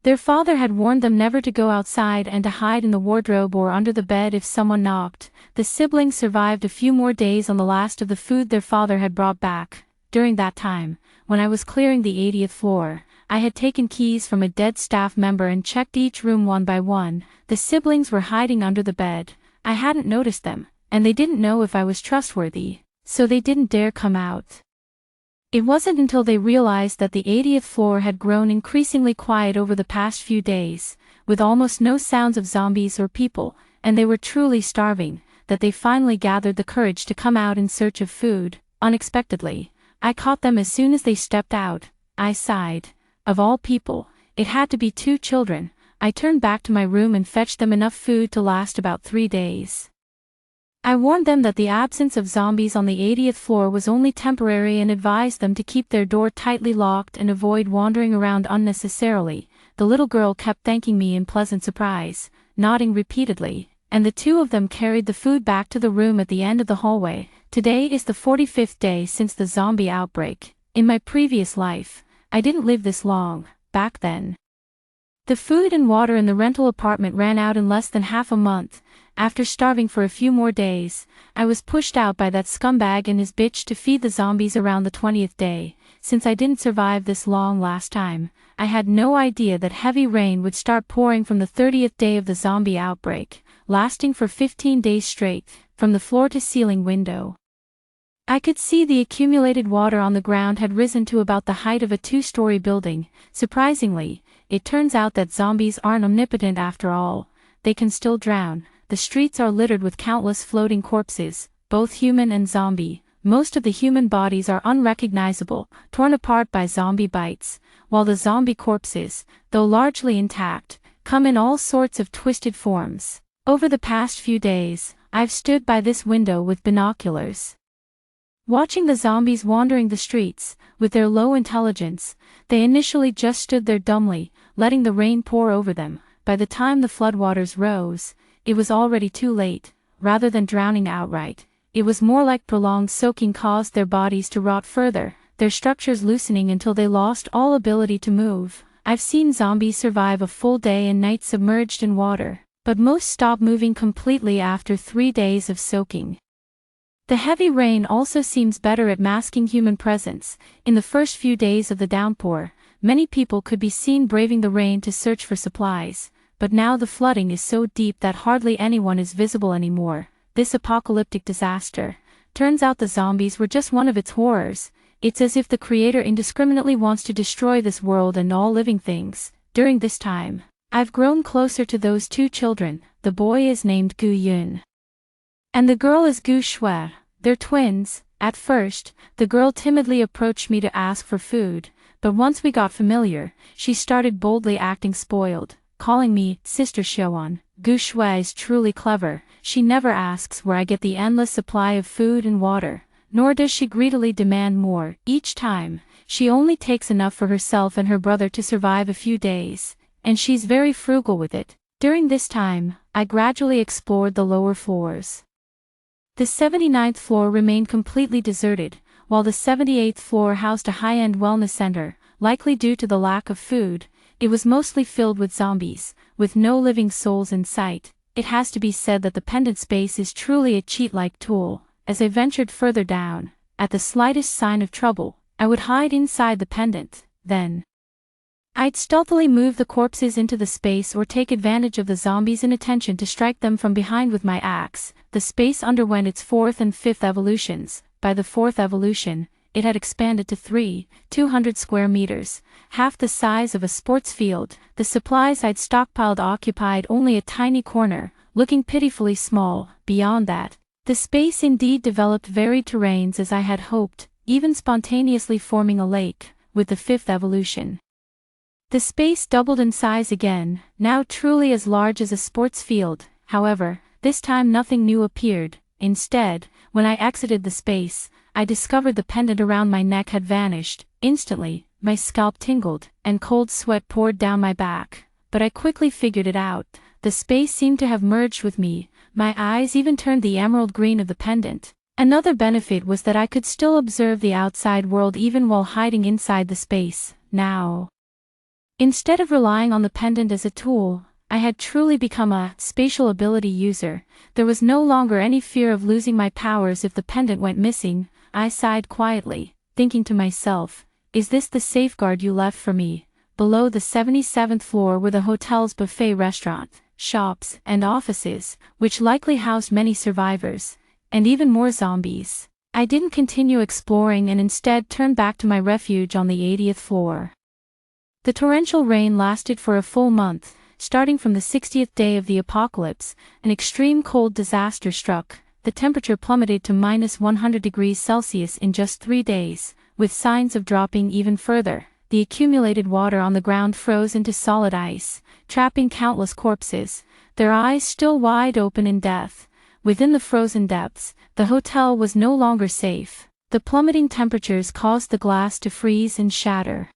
their father had warned them never to go outside and to hide in the wardrobe or under the bed if someone knocked. The siblings survived a few more days on the last of the food their father had brought back. During that time, when I was clearing the 80th floor, I had taken keys from a dead staff member and checked each room one by one. The siblings were hiding under the bed. I hadn't noticed them, and they didn't know if I was trustworthy, so they didn't dare come out. It wasn't until they realized that the 80th floor had grown increasingly quiet over the past few days, with almost no sounds of zombies or people, and they were truly starving, that they finally gathered the courage to come out in search of food. Unexpectedly, I caught them as soon as they stepped out. I sighed. Of all people, it had to be 2 children. I turned back to my room and fetched them enough food to last about 3 days. I warned them that the absence of zombies on the 80th floor was only temporary and advised them to keep their door tightly locked and avoid wandering around unnecessarily. The little girl kept thanking me in pleasant surprise, nodding repeatedly, and the 2 of them carried the food back to the room at the end of the hallway. Today is the 45th day since the zombie outbreak. In my previous life, I didn't live this long. Back then, the food and water in the rental apartment ran out in less than half a month. After starving for a few more days, I was pushed out by that scumbag and his bitch to feed the zombies around the 20th day. Since I didn't survive this long last time, I had no idea that heavy rain would start pouring from the 30th day of the zombie outbreak, lasting for 15 days straight, from the floor-to-ceiling window. I could see the accumulated water on the ground had risen to about the height of a 2-story building. Surprisingly, it turns out that zombies aren't omnipotent after all. They can still drown. The streets are littered with countless floating corpses, both human and zombie. Most of the human bodies are unrecognizable, torn apart by zombie bites, while the zombie corpses, though largely intact, come in all sorts of twisted forms. Over the past few days, I've stood by this window with binoculars, watching the zombies wandering the streets. With their low intelligence, they initially just stood there dumbly, letting the rain pour over them. By the time the floodwaters rose, it was already too late. Rather than drowning outright, it was more like prolonged soaking caused their bodies to rot further, their structures loosening until they lost all ability to move. I've seen zombies survive a full day and night submerged in water, but most stop moving completely after 3 days of soaking. The heavy rain also seems better at masking human presence. In the first few days of the downpour, many people could be seen braving the rain to search for supplies, but now the flooding is so deep that hardly anyone is visible anymore. This apocalyptic disaster, turns out the zombies were just one of its horrors. It's as if the creator indiscriminately wants to destroy this world and all living things. During this time, I've grown closer to those 2 children. The boy is named Gu Yun, and the girl is Gu Shui. They're twins. At first, the girl timidly approached me to ask for food, but once we got familiar, she started boldly acting spoiled, calling me Sister Xiaoan. Gu Shui is truly clever. She never asks where I get the endless supply of food and water, nor does she greedily demand more. Each time, she only takes enough for herself and her brother to survive a few days, and she's very frugal with it. During this time, I gradually explored the lower floors. The 79th floor remained completely deserted, while the 78th floor housed a high-end wellness center, likely due to the lack of food. It was mostly filled with zombies, with no living souls in sight. It has to be said that the pendant space is truly a cheat-like tool. As I ventured further down, at the slightest sign of trouble, I would hide inside the pendant, then I'd stealthily move the corpses into the space or take advantage of the zombies' inattention to strike them from behind with my axe. The space underwent its 4th and 5th evolutions. By the 4th evolution, it had expanded to 200 square meters, half the size of a sports field. The supplies I'd stockpiled occupied only a tiny corner, looking pitifully small. Beyond that, the space indeed developed varied terrains as I had hoped, even spontaneously forming a lake, with the 5th evolution. The space doubled in size again, now truly as large as a sports field. However, this time nothing new appeared. Instead, when I exited the space, I discovered the pendant around my neck had vanished. Instantly, my scalp tingled, and cold sweat poured down my back. But I quickly figured it out. The space seemed to have merged with me. My eyes even turned the emerald green of the pendant. Another benefit was that I could still observe the outside world even while hiding inside the space. Now, instead of relying on the pendant as a tool, I had truly become a spatial ability user. There was no longer any fear of losing my powers if the pendant went missing. I sighed quietly, thinking to myself, is this the safeguard you left for me? Below the 77th floor were the hotel's buffet restaurant, shops, and offices, which likely housed many survivors, and even more zombies. I didn't continue exploring and instead turned back to my refuge on the 80th floor. The torrential rain lasted for a full month. Starting from the 60th day of the apocalypse, an extreme cold disaster struck. The temperature plummeted to -100 degrees Celsius in just 3 days, with signs of dropping even further. The accumulated water on the ground froze into solid ice, trapping countless corpses, their eyes still wide open in death. Within the frozen depths, the hotel was no longer safe. The plummeting temperatures caused the glass to freeze and shatter,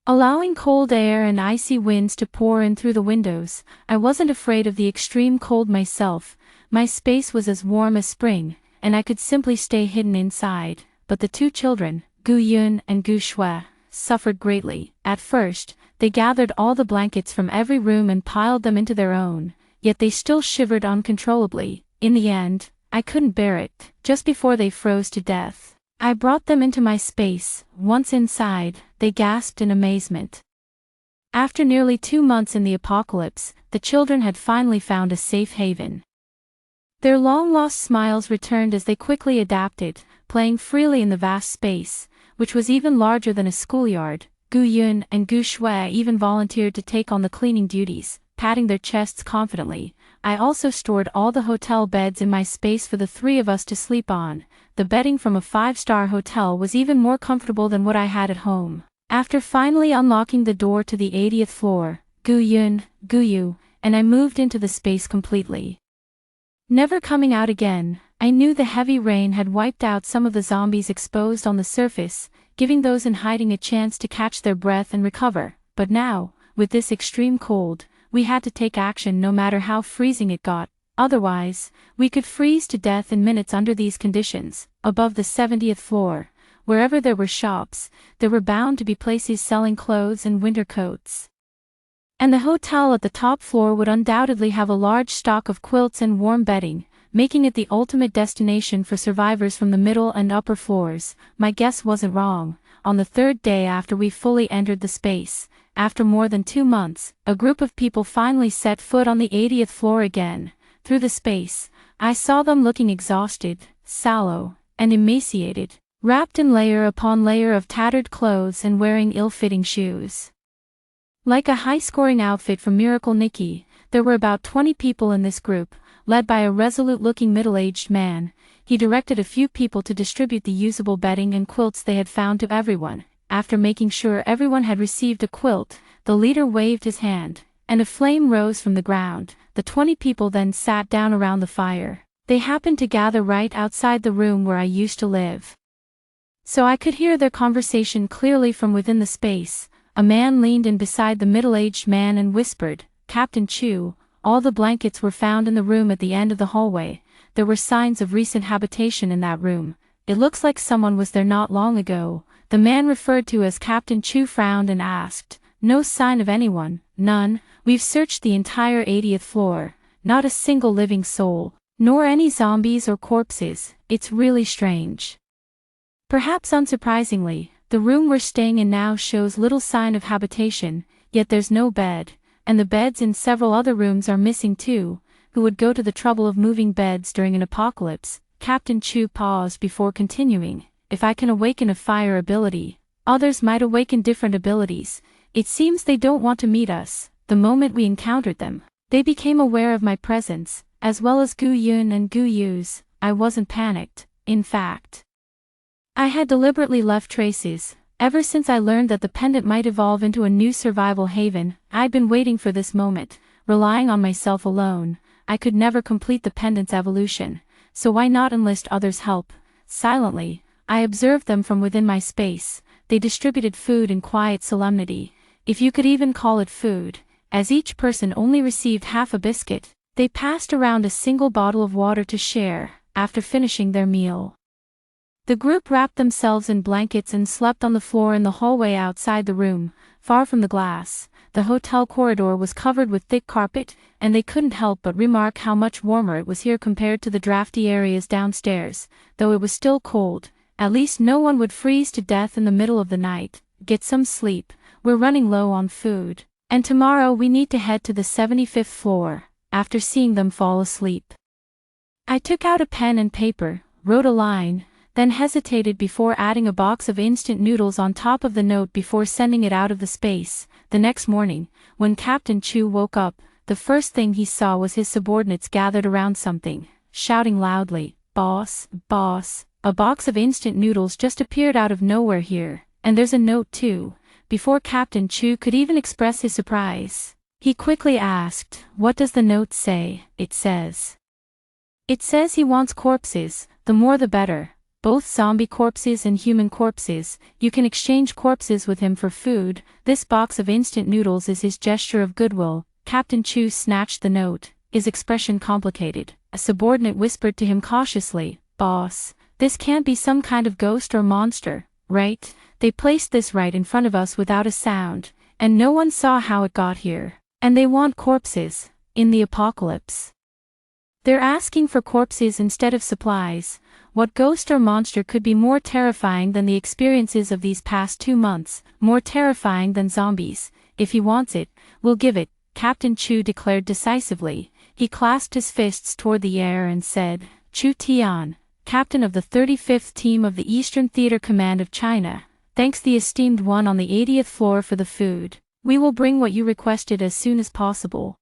allowing cold air and icy winds to pour in through the windows. I wasn't afraid of the extreme cold myself. My space was as warm as spring, and I could simply stay hidden inside. But the 2 children, Gu Yun and Gu Shui, suffered greatly. At first, they gathered all the blankets from every room and piled them into their own, yet they still shivered uncontrollably. In the end, I couldn't bear it. Just before they froze to death, I brought them into my space. Once inside, they gasped in amazement. After nearly 2 months in the apocalypse, the children had finally found a safe haven. Their long-lost smiles returned as they quickly adapted, playing freely in the vast space, which was even larger than a schoolyard. Gu Yun and Gu Shui even volunteered to take on the cleaning duties, patting their chests confidently. I also stored all the hotel beds in my space for the 3 of us to sleep on. The bedding from a 5-star hotel was even more comfortable than what I had at home. After finally unlocking the door to the 80th floor, Gu Yun, Gu Yu, and I moved into the space completely, never coming out again. I knew the heavy rain had wiped out some of the zombies exposed on the surface, giving those in hiding a chance to catch their breath and recover. But now, with this extreme cold, we had to take action no matter how freezing it got. Otherwise, we could freeze to death in minutes under these conditions. Above the 70th floor, wherever there were shops, there were bound to be places selling clothes and winter coats. And the hotel at the top floor would undoubtedly have a large stock of quilts and warm bedding, making it the ultimate destination for survivors from the middle and upper floors. My guess wasn't wrong. On the 3rd day after we fully entered the space, after more than 2 months, a group of people finally set foot on the 80th floor again. Through the space, I saw them looking exhausted, sallow, and emaciated, wrapped in layer upon layer of tattered clothes and wearing ill-fitting shoes. Like a high-scoring outfit from Miracle Nikki, there were about 20 people in this group, led by a resolute-looking middle-aged man. He directed a few people to distribute the usable bedding and quilts they had found to everyone. After making sure everyone had received a quilt, the leader waved his hand, and a flame rose from the ground. The 20 people then sat down around the fire. They happened to gather right outside the room where I used to live, so I could hear their conversation clearly from within the space. A man leaned in beside the middle-aged man and whispered, Captain Chu, all the blankets were found in the room at the end of the hallway. There were signs of recent habitation in that room. It looks like someone was there not long ago. The man referred to as Captain Chu frowned and asked, "No sign of anyone?" "None. We've searched the entire 80th floor. Not a single living soul. Nor any zombies or corpses. It's really strange." Perhaps unsurprisingly, the room we're staying in now shows little sign of habitation, yet there's no bed, and the beds in several other rooms are missing too. Who would go to the trouble of moving beds during an apocalypse? Captain Chu paused before continuing. "If I can awaken a fire ability, others might awaken different abilities. It seems they don't want to meet us." The moment we encountered them, they became aware of my presence, as well as Gu Yun and Gu Yu's. I wasn't panicked. In fact, I had deliberately left traces. Ever since I learned that the pendant might evolve into a new survival haven, I'd been waiting for this moment, relying on myself alone. I could never complete the pendant's evolution, so why not enlist others' help? Silently, I observed them from within my space. They distributed food in quiet solemnity, if you could even call it food. As each person only received half a biscuit, they passed around a single bottle of water to share, after finishing their meal. The group wrapped themselves in blankets and slept on the floor in the hallway outside the room, far from the glass. The hotel corridor was covered with thick carpet, and they couldn't help but remark how much warmer it was here compared to the drafty areas downstairs. Though it was still cold, at least no one would freeze to death in the middle of the night. "Get some sleep, we're running low on food, and tomorrow we need to head to the 75th floor." After seeing them fall asleep, I took out a pen and paper, wrote a line, then hesitated before adding a box of instant noodles on top of the note before sending it out of the space. The next morning, when Captain Chu woke up, the first thing he saw was his subordinates gathered around something, shouting loudly, "Boss, boss, a box of instant noodles just appeared out of nowhere here, and there's a note too." Before Captain Chu could even express his surprise, he quickly asked, "What does the note say?" It says he wants corpses, the more the better. Both zombie corpses and human corpses. You can exchange corpses with him for food. This box of instant noodles is his gesture of goodwill. Captain Chu snatched the note, his expression complicated. A subordinate whispered to him cautiously, "Boss, this can't be some kind of ghost or monster, right? They placed this right in front of us without a sound, and no one saw how it got here. And they want corpses, in the apocalypse. They're asking for corpses instead of supplies." What ghost or monster could be more terrifying than the experiences of these past 2 months, more terrifying than zombies? "If he wants it, we'll give it," Captain Chu declared decisively. He clasped his fists toward the air and said, "Chu Tian, captain of the 35th team of the Eastern Theater Command of China, thanks the esteemed one on the 80th floor for the food. We will bring what you requested as soon as possible."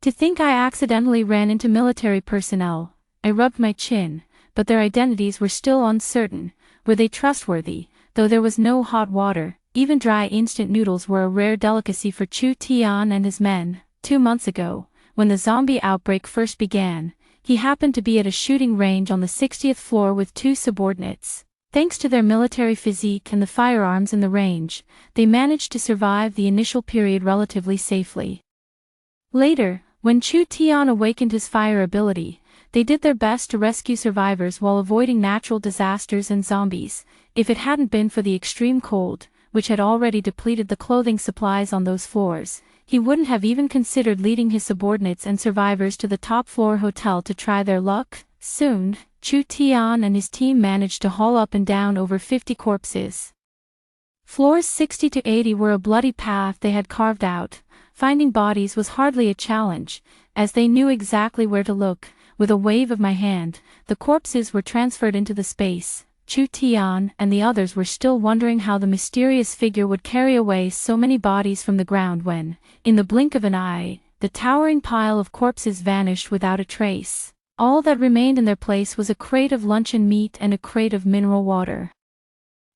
To think I accidentally ran into military personnel. I rubbed my chin. But their identities were still uncertain. Were they trustworthy? Though there was no hot water, even dry instant noodles were a rare delicacy for Chu Tian and his men. 2 months ago, when the zombie outbreak first began, he happened to be at a shooting range on the 60th floor with 2 subordinates. Thanks to their military physique and the firearms in the range, they managed to survive the initial period relatively safely. Later, when Chu Tian awakened his fire ability, they did their best to rescue survivors while avoiding natural disasters and zombies. If it hadn't been for the extreme cold, which had already depleted the clothing supplies on those floors, he wouldn't have even considered leading his subordinates and survivors to the top-floor hotel to try their luck. Soon, Chu Tian and his team managed to haul up and down over 50 corpses. Floors 60 to 80 were a bloody path they had carved out. Finding bodies was hardly a challenge, as they knew exactly where to look. With a wave of my hand, the corpses were transferred into the space. Chu Tian and the others were still wondering how the mysterious figure would carry away so many bodies from the ground when, in the blink of an eye, the towering pile of corpses vanished without a trace. All that remained in their place was a crate of luncheon meat and a crate of mineral water.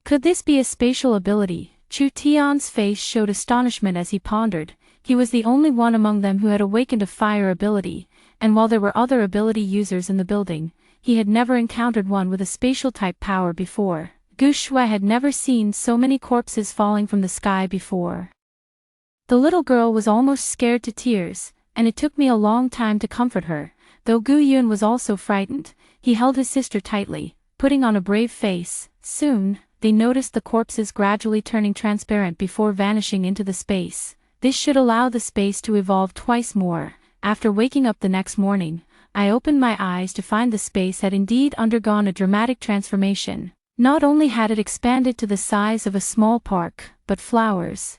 Could this be a spatial ability? Chu Tian's face showed astonishment as he pondered. He was the only one among them who had awakened a fire ability, and while there were other ability users in the building, he had never encountered one with a spatial-type power before. Gu Shui had never seen so many corpses falling from the sky before. The little girl was almost scared to tears, and it took me a long time to comfort her. Though Gu Yun was also frightened, he held his sister tightly, putting on a brave face. Soon, they noticed the corpses gradually turning transparent before vanishing into the space. This should allow the space to evolve twice more. After waking up the next morning, I opened my eyes to find the space had indeed undergone a dramatic transformation. Not only had it expanded to the size of a small park, but flowers,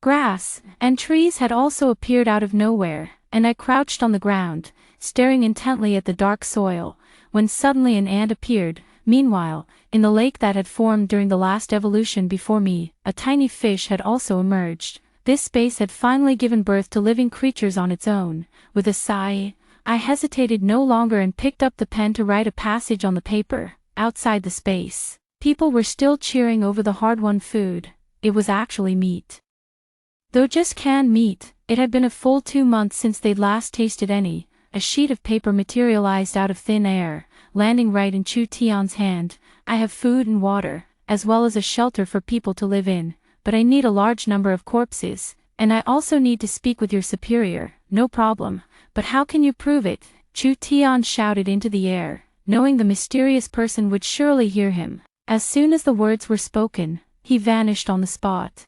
grass, and trees had also appeared out of nowhere, and I crouched on the ground, staring intently at the dark soil, when suddenly an ant appeared. Meanwhile, in the lake that had formed during the last evolution before me, a tiny fish had also emerged. This space had finally given birth to living creatures on its own. With a sigh, I hesitated no longer and picked up the pen to write a passage on the paper. Outside the space, people were still cheering over the hard-won food. It was actually meat. Though just canned meat, it had been a full 2 months since they'd last tasted any. A sheet of paper materialized out of thin air, landing right in Chu Tian's hand. I have food and water, as well as a shelter for people to live in, but I need a large number of corpses, and I also need to speak with your superior. No problem, but how can you prove it? Chu Tian shouted into the air, knowing the mysterious person would surely hear him. As soon as the words were spoken, he vanished on the spot.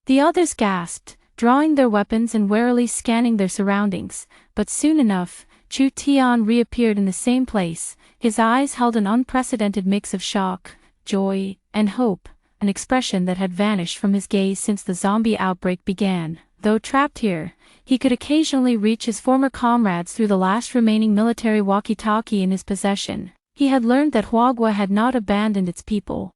The others gasped, drawing their weapons and warily scanning their surroundings, but soon enough, Chu Tian reappeared in the same place. His eyes held an unprecedented mix of shock, joy, and hope, an expression that had vanished from his gaze since the zombie outbreak began. Though trapped here, he could occasionally reach his former comrades through the last remaining military walkie-talkie in his possession. He had learned that Huagua had not abandoned its people.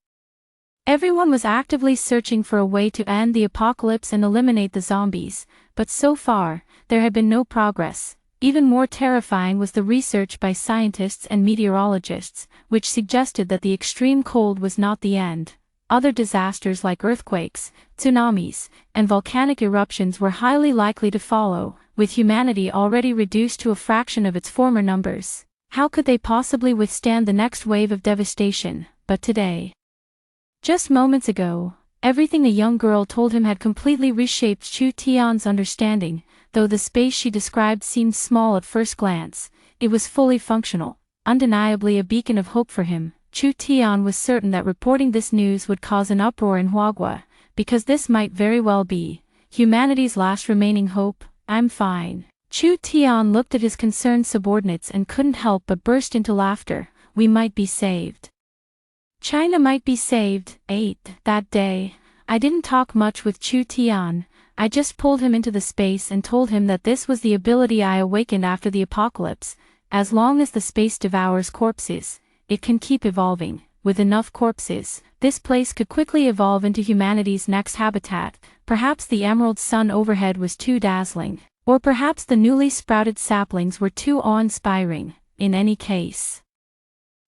Everyone was actively searching for a way to end the apocalypse and eliminate the zombies, but so far, there had been no progress. Even more terrifying was the research by scientists and meteorologists, which suggested that the extreme cold was not the end. Other disasters like earthquakes, tsunamis, and volcanic eruptions were highly likely to follow, with humanity already reduced to a fraction of its former numbers. How could they possibly withstand the next wave of devastation? But today, just moments ago, everything the young girl told him had completely reshaped Chu Tian's understanding. Though the space she described seemed small at first glance, it was fully functional, undeniably a beacon of hope for him. Chu Tian was certain that reporting this news would cause an uproar in Huagua, because this might very well be humanity's last remaining hope. I'm fine. Chu Tian looked at his concerned subordinates and couldn't help but burst into laughter. We might be saved. China might be saved. That day, I didn't talk much with Chu Tian. I just pulled him into the space and told him that this was the ability I awakened after the apocalypse. As long as the space devours corpses, it can keep evolving. With enough corpses, this place could quickly evolve into humanity's next habitat. Perhaps the emerald sun overhead was too dazzling, or perhaps the newly sprouted saplings were too awe-inspiring. In any case,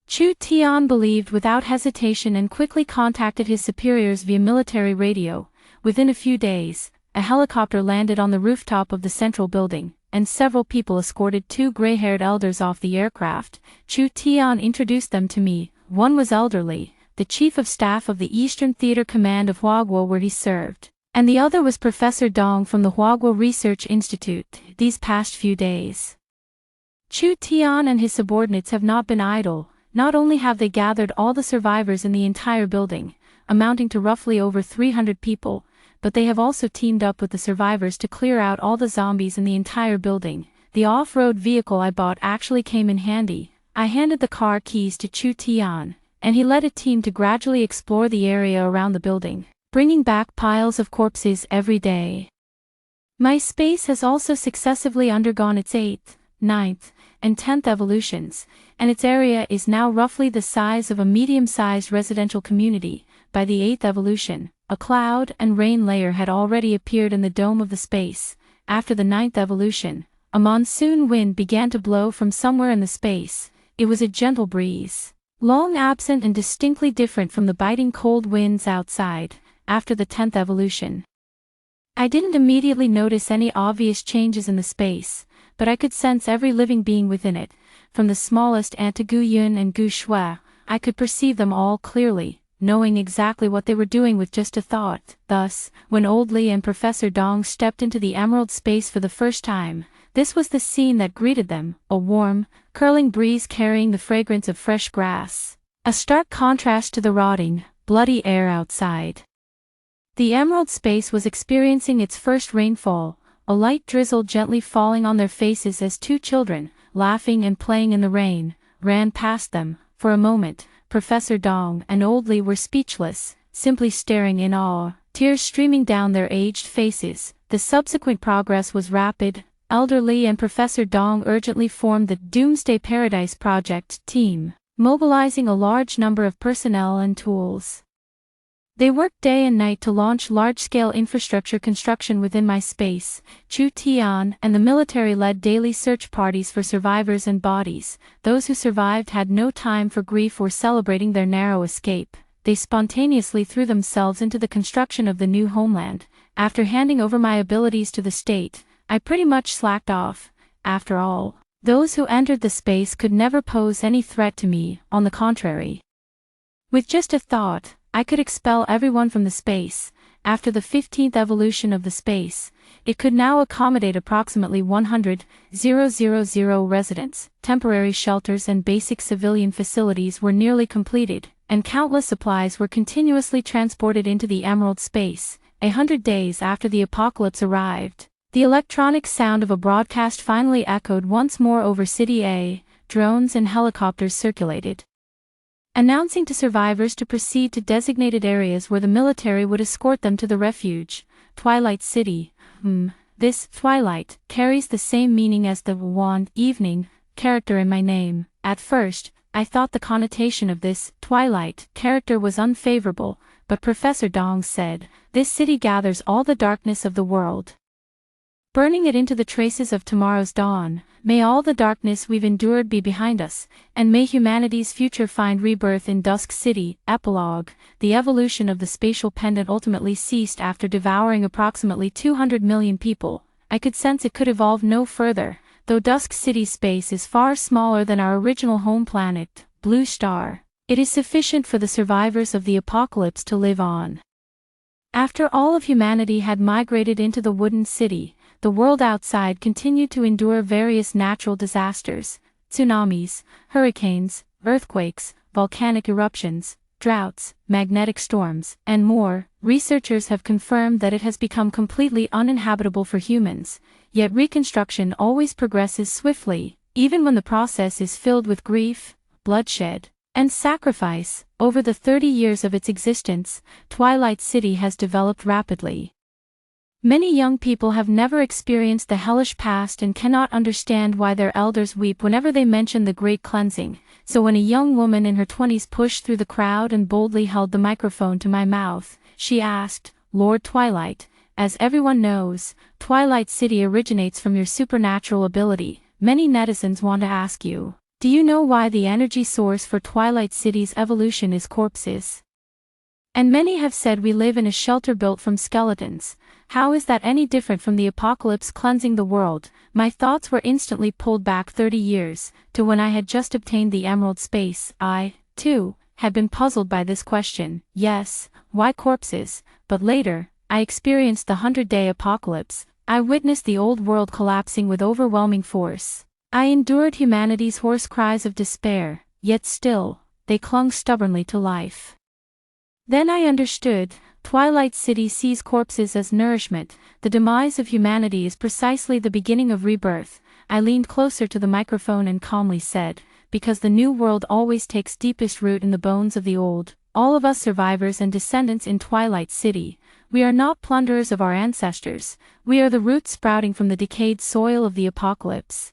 Chu Tian believed without hesitation and quickly contacted his superiors via military radio. Within a few days, a helicopter landed on the rooftop of the central building, and several people escorted 2 gray-haired elders off the aircraft. Chu Tian introduced them to me. One was elderly, the chief of staff of the Eastern Theater Command of Huagua where he served, and the other was Professor Dong from the Huagua Research Institute. These past few days, Chu Tian and his subordinates have not been idle. Not only have they gathered all the survivors in the entire building, amounting to roughly over 300 people, but they have also teamed up with the survivors to clear out all the zombies in the entire building. The off-road vehicle I bought actually came in handy. I handed the car keys to Chu Tian, and he led a team to gradually explore the area around the building, bringing back piles of corpses every day. My space has also successively undergone its 8th, 9th, and 10th evolutions, and its area is now roughly the size of a medium-sized residential community. By the 8th evolution, a cloud and rain layer had already appeared in the dome of the space. After the 9th evolution, a monsoon wind began to blow from somewhere in the space. It was a gentle breeze, long absent and distinctly different from the biting cold winds outside. After the 10th evolution, I didn't immediately notice any obvious changes in the space, but I could sense every living being within it. From the smallest ant to Gu Yun and Gu Shui, I could perceive them all clearly. knowing exactly what they were doing with just a thought. Thus, when Old Lee and Professor Dong stepped into the emerald space for the first time, this was the scene that greeted them, a warm, curling breeze carrying the fragrance of fresh grass. A stark contrast to the rotting, bloody air outside. The emerald space was experiencing its first rainfall, a light drizzle gently falling on their faces as two children, laughing and playing in the rain, ran past them. For a moment, Professor Dong and Old Lee were speechless, simply staring in awe, tears streaming down their aged faces. The subsequent progress was rapid. Elder Lee and Professor Dong urgently formed the Doomsday Paradise Project team, mobilizing a large number of personnel and tools. They worked day and night to launch large-scale infrastructure construction within my space. Chu Tian and the military led daily search parties for survivors and bodies. Those who survived had no time for grief or celebrating their narrow escape. They spontaneously threw themselves into the construction of the new homeland. After handing over my abilities to the state, I pretty much slacked off. After all, those who entered the space could never pose any threat to me, on the contrary. With just a thought, I could expel everyone from the space. After the 15th evolution of the space, it could now accommodate approximately 100,000 residents. Temporary shelters and basic civilian facilities were nearly completed, and countless supplies were continuously transported into the emerald space. 100 days after the apocalypse arrived, the electronic sound of a broadcast finally echoed once more over City A. Drones and helicopters circulated, announcing to survivors to proceed to designated areas where the military would escort them to the refuge. Twilight City. This Twilight carries the same meaning as the wand evening character in my name. At first, I thought the connotation of this Twilight character was unfavorable, but Professor Dong said, "This city gathers all the darkness of the world, burning it into the traces of tomorrow's dawn. May all the darkness we've endured be behind us, and may humanity's future find rebirth in Dusk City." Epilogue. The evolution of the spatial pendant ultimately ceased after devouring approximately 200 million people. I could sense it could evolve no further, though Dusk City's space is far smaller than our original home planet, Blue Star. It is sufficient for the survivors of the apocalypse to live on. After all of humanity had migrated into the Wooden City, the world outside continued to endure various natural disasters: tsunamis, hurricanes, earthquakes, volcanic eruptions, droughts, magnetic storms, and more. Researchers have confirmed that it has become completely uninhabitable for humans, yet reconstruction always progresses swiftly, even when the process is filled with grief, bloodshed, and sacrifice. Over the 30 years of its existence, Twilight City has developed rapidly. Many young people have never experienced the hellish past and cannot understand why their elders weep whenever they mention the Great Cleansing. So when a young woman in her 20s pushed through the crowd and boldly held the microphone to my mouth, she asked, "Lord Twilight, as everyone knows, Twilight City originates from your supernatural ability. Many netizens want to ask you, do you know why the energy source for Twilight City's evolution is corpses? And many have said we live in a shelter built from skeletons. How is that any different from the apocalypse cleansing the world?" My thoughts were instantly pulled back 30 years, to when I had just obtained the emerald space. I, too, had been puzzled by this question. Yes, why corpses? But later, I experienced the 100-day apocalypse. I witnessed the old world collapsing with overwhelming force. I endured humanity's hoarse cries of despair, yet still, they clung stubbornly to life. Then I understood. Twilight City sees corpses as nourishment. The demise of humanity is precisely the beginning of rebirth. I leaned closer to the microphone and calmly said, "Because the new world always takes deepest root in the bones of the old. All of us survivors and descendants in Twilight City, we are not plunderers of our ancestors. We are the roots sprouting from the decayed soil of the apocalypse."